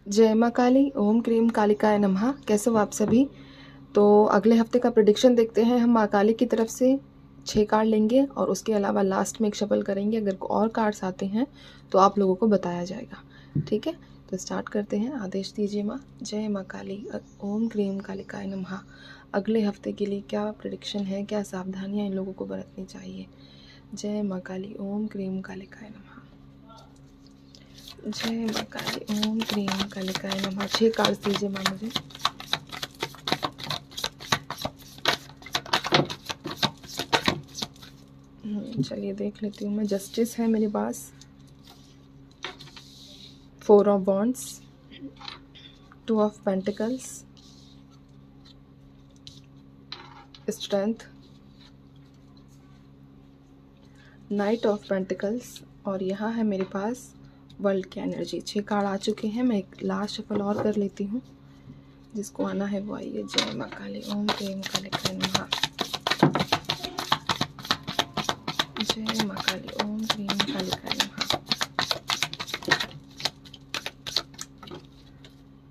जय माँ काली, ओम क्रीम कालिकाय नमः। कैसे हो आप सभी? तो अगले हफ्ते का प्रेडिक्शन देखते हैं। हम माँ काली की तरफ से 6 कार्ड लेंगे और उसके अलावा लास्ट में एक शफल करेंगे। अगर और कार्ड्स आते हैं तो आप लोगों को बताया जाएगा, ठीक है? तो स्टार्ट करते हैं। आदेश दीजिए माँ। जय माँ काली, ओम क्रीम कालिकाय नमः। अगले हफ्ते के लिए क्या प्रेडिक्शन है, क्या सावधानियाँ इन लोगों को बरतनी चाहिए? जय माँ काली, ओम क्रीम कालिकाय नमः। जय माँ काली, ओम क्रीम कालिकाय नमः। 6 कार्ड्स दीजिए माँ मुझे। चलिए देख लेती हूँ मैं। जस्टिस है मेरे पास, 4 of wands, 2 of pentacles, strength, night of pentacles और यहाँ है मेरे पास वर्ल्ड की एनर्जी। 6 कार्ड आ चुके हैं। मैं एक लास्ट शफल और कर लेती हूँ, जिसको आना है वो आइए। जय माँ काली, ओम क्रीम कालिकाय नमः। जय माँ काली, ओम क्रीम कालिकाय नमः।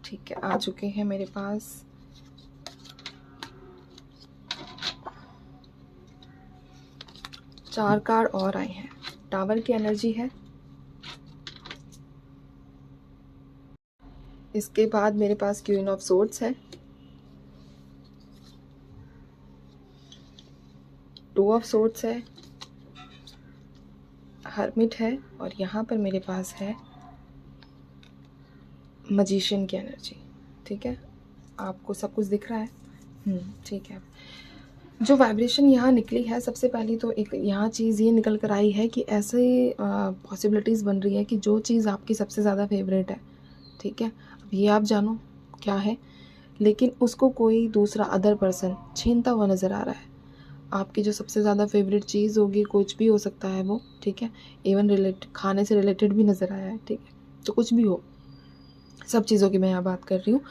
ठीक है, आ चुके हैं मेरे पास 4 कार्ड और आए हैं। टावर की एनर्जी है। इसके बाद मेरे पास क्वीन ऑफ सोर्ड्स है, 2 ऑफ सोर्ड्स है, हर्मिट है और यहाँ पर मेरे पास है मजिशियन की एनर्जी। ठीक है, आपको सब कुछ दिख रहा है? ठीक है। जो वाइब्रेशन यहाँ निकली है, सबसे पहली तो एक यहाँ चीज़ ये निकल कर आई है कि ऐसे पॉसिबिलिटीज़ बन रही है कि जो चीज़ आपकी सबसे ज़्यादा फेवरेट है, ठीक है, अब ये आप जानो क्या है, लेकिन उसको कोई दूसरा अदर पर्सन छीनता हुआ नज़र आ रहा है। आपकी जो सबसे ज़्यादा फेवरेट चीज़ होगी, कुछ भी हो सकता है वो, ठीक है, इवन खाने से रिलेटेड भी नज़र आया है, ठीक है, तो कुछ भी हो, सब चीज़ों की मैं यहाँ बात कर रही हूँ।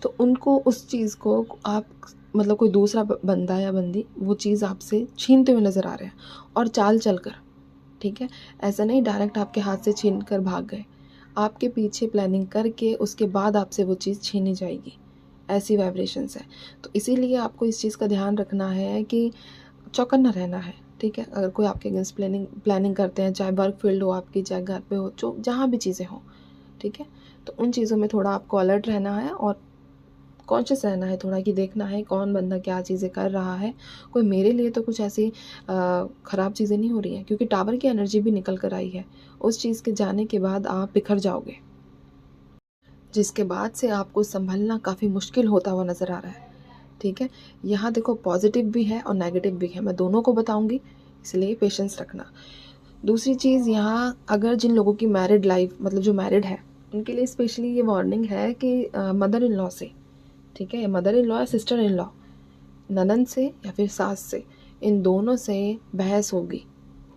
तो उनको उस चीज़ को आप मतलब कोई दूसरा बंदा या बंदी वो चीज़ आपसे छीनते हुए नज़र आ रहे हैं और चाल चल कर, ठीक है, ऐसा नहीं डायरेक्ट आपके हाथ से छीन कर भाग गए, आपके पीछे प्लानिंग करके उसके बाद आपसे वो चीज़ छीनी जाएगी। ऐसी वाइब्रेशंस है। तो इसीलिए आपको इस चीज़ का ध्यान रखना है कि चौकन्ना रहना है, ठीक है। अगर कोई आपके अगेंस्ट प्लानिंग करते हैं, चाहे वर्क फील्ड हो आपकी, चाहे घर पे हो, जो जहाँ भी चीज़ें हों, ठीक है, तो उन चीज़ों में थोड़ा आपको अलर्ट रहना है और कॉन्शियस रहना है थोड़ा, कि देखना है कौन बंदा क्या चीज़ें कर रहा है। कोई मेरे लिए तो कुछ ऐसी ख़राब चीज़ें नहीं हो रही हैं, क्योंकि टावर की एनर्जी भी निकल कर आई है। उस चीज़ के जाने के बाद आप बिखर जाओगे, जिसके बाद से आपको संभलना काफ़ी मुश्किल होता हुआ नज़र आ रहा है, ठीक है। यहाँ देखो पॉजिटिव भी है और नेगेटिव भी है, मैं दोनों को बताऊँगी, इसलिए पेशेंस रखना। दूसरी चीज़, यहाँ अगर जिन लोगों की मैरिड लाइफ मतलब जो मैरिड है, उनके लिए स्पेशली ये वार्निंग है कि मदर इन लॉ से, ठीक है, मदर इन लॉ या सिस्टर इन लॉ, ननंद से या फिर सास से, इन दोनों से बहस होगी,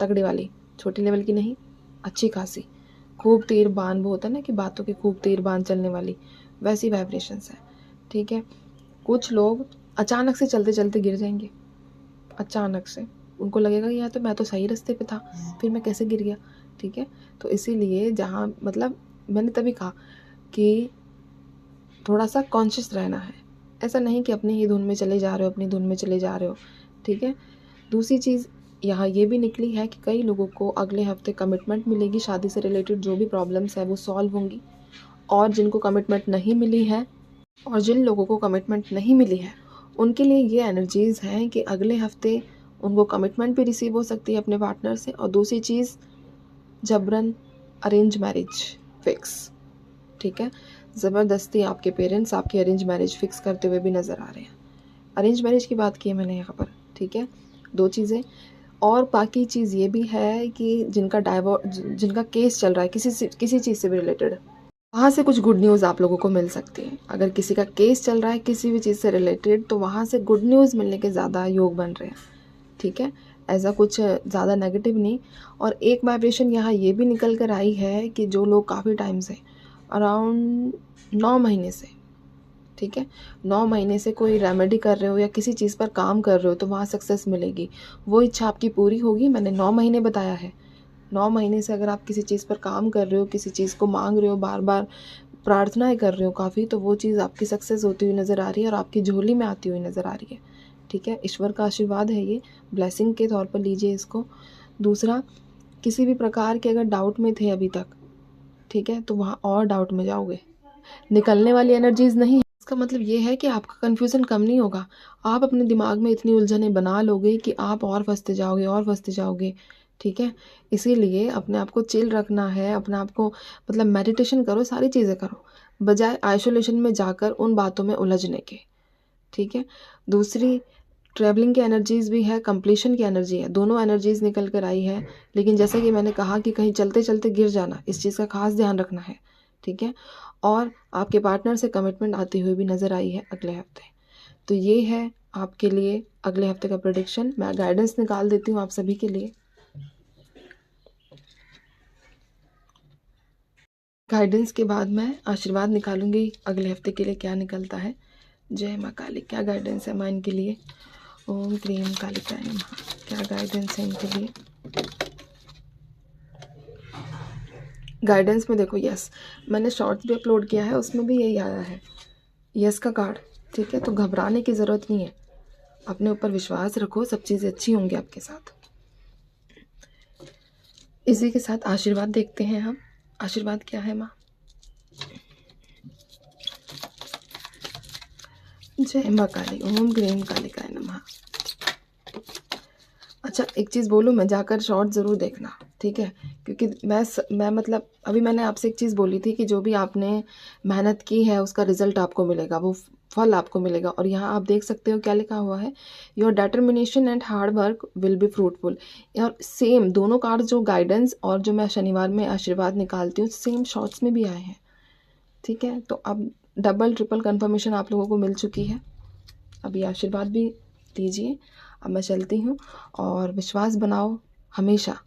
तगड़ी वाली, छोटी लेवल की नहीं, अच्छी खासी, खूब तीर बान, वो होता है ना कि बातों की खूब तीर बान चलने वाली, वैसी वाइब्रेशंस है, ठीक है। कुछ लोग अचानक से चलते चलते गिर जाएंगे, अचानक से उनको लगेगा यार तो मैं तो सही रास्ते पे था, फिर मैं कैसे गिर गया, ठीक है। तो इसीलिए जहाँ मतलब मैंने तभी कहा कि थोड़ा सा कॉन्शियस रहना है, ऐसा नहीं कि अपनी ही धुन में चले जा रहे हो, अपनी धुन में चले जा रहे हो, ठीक है। दूसरी चीज़ यहाँ ये भी निकली है कि कई लोगों को अगले हफ्ते कमिटमेंट मिलेगी, शादी से रिलेटेड जो भी प्रॉब्लम्स है वो सॉल्व होंगी। और जिनको कमिटमेंट नहीं मिली है, और जिन लोगों को कमिटमेंट नहीं मिली है, उनके लिए ये एनर्जीज़ हैं कि अगले हफ्ते उनको कमिटमेंट भी रिसीव हो सकती है अपने पार्टनर से। और दूसरी चीज़, जबरन अरेंज मैरिज फिक्स, ठीक है, ज़बरदस्ती आपके पेरेंट्स आपकी अरेंज मैरिज फिक्स करते हुए भी नज़र आ रहे हैं। अरेंज मैरिज की बात की है मैंने यहाँ पर, ठीक है, 2 चीज़ें। और बाकी चीज़ ये भी है कि जिनका केस चल रहा है किसी चीज़ से भी रिलेटेड, वहाँ से कुछ गुड न्यूज़ आप लोगों को मिल सकती है। अगर किसी का केस चल रहा है किसी भी चीज़ से रिलेटेड, तो वहाँ से गुड न्यूज़ मिलने के ज़्यादा योग बन रहे हैं, ठीक है, ऐसा कुछ ज़्यादा नेगेटिव नहीं। और एक वाइब्रेशन यहाँ ये भी निकल कर आई है कि जो लोग काफ़ी टाइम से, अराउंड 9 महीने से, ठीक है, 9 महीने से कोई रेमेडी कर रहे हो या किसी चीज़ पर काम कर रहे हो, तो वहाँ सक्सेस मिलेगी, वो इच्छा आपकी पूरी होगी। मैंने 9 महीने बताया है। 9 महीने से अगर आप किसी चीज़ पर काम कर रहे हो, किसी चीज़ को मांग रहे हो बार बार, प्रार्थनाएं कर रहे हो काफ़ी, तो वो चीज़ आपकी सक्सेस होती हुई नज़र आ रही है और आपकी झोली में आती हुई नज़र आ रही है। ठीक है, ईश्वर का आशीर्वाद है, ये ब्लेसिंग के तौर पर लीजिए इसको। दूसरा, किसी भी प्रकार के अगर डाउट में थे अभी तक, ठीक है, तो वहाँ और डाउट में जाओगे। निकलने वाली एनर्जीज नहीं है, इसका मतलब ये है कि आपका कन्फ्यूज़न कम नहीं होगा। आप अपने दिमाग में इतनी उलझनें बना लोगे कि आप और फंसते जाओगे और फंसते जाओगे। ठीक है, इसीलिए अपने आप को चिल रखना है, अपने आप को मतलब मेडिटेशन करो, सारी चीज़ें करो, बजाय आइसोलेशन में जाकर उन बातों में उलझने के। ठीक है, दूसरी, ट्रैवलिंग की एनर्जीज़ भी है, कंप्लीशन की एनर्जी है, दोनों एनर्जीज़ निकल कर आई है। लेकिन जैसा कि मैंने कहा कि कहीं चलते चलते गिर जाना, इस चीज़ का खास ध्यान रखना है। ठीक है, और आपके पार्टनर से कमिटमेंट आती हुई भी नज़र आई है अगले हफ्ते। तो ये है आपके लिए अगले हफ्ते का प्रेडिक्शन। मैं गाइडेंस निकाल देती हूँ आप सभी के लिए। गाइडेंस के बाद मैं आशीर्वाद निकालूंगी अगले हफ्ते के लिए क्या निकलता है। जय माँ काली, क्या गाइडेंस है माँ इनके लिए। ओम क्रीम कालिकाय नमः, क्या गाइडेंस है इनके लिए। गाइडेंस में देखो, यस, मैंने शॉर्ट्स भी अपलोड किया है, उसमें भी यही आया है, यस का कार्ड। ठीक है, तो घबराने की ज़रूरत नहीं है, अपने ऊपर विश्वास रखो, सब चीज़ें अच्छी होंगी आपके साथ। इसी के साथ आशीर्वाद देखते हैं हम। आशीर्वाद क्या है माँ। जय माँ काली, ओम क्रीम कालिकाय नमः। अच्छा, एक चीज़ बोलूँ, मैं जाकर शॉर्ट ज़रूर देखना, ठीक है, क्योंकि मैं मतलब अभी मैंने आपसे एक चीज़ बोली थी कि जो भी आपने मेहनत की है उसका रिजल्ट आपको मिलेगा, वो फल आपको मिलेगा। और यहाँ आप देख सकते हो क्या लिखा हुआ है, your determination and hard work will be fruitful. और सेम दोनों कार्ड, जो गाइडेंस और जो मैं शनिवार में आशीर्वाद निकालती हूँ, सेम शॉर्ट्स में भी आए हैं। ठीक है, तो अब डबल ट्रिपल कंफर्मेशन आप लोगों को मिल चुकी है। अभी आशीर्वाद भी दीजिए। अब मैं चलती हूँ, और विश्वास बनाओ, हमेशा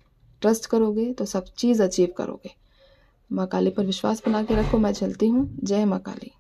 ट्रस्ट करोगे तो सब चीज़ अचीव करोगे। माँ काली पर विश्वास बना के रखो। मैं चलती हूँ। जय माँ काली।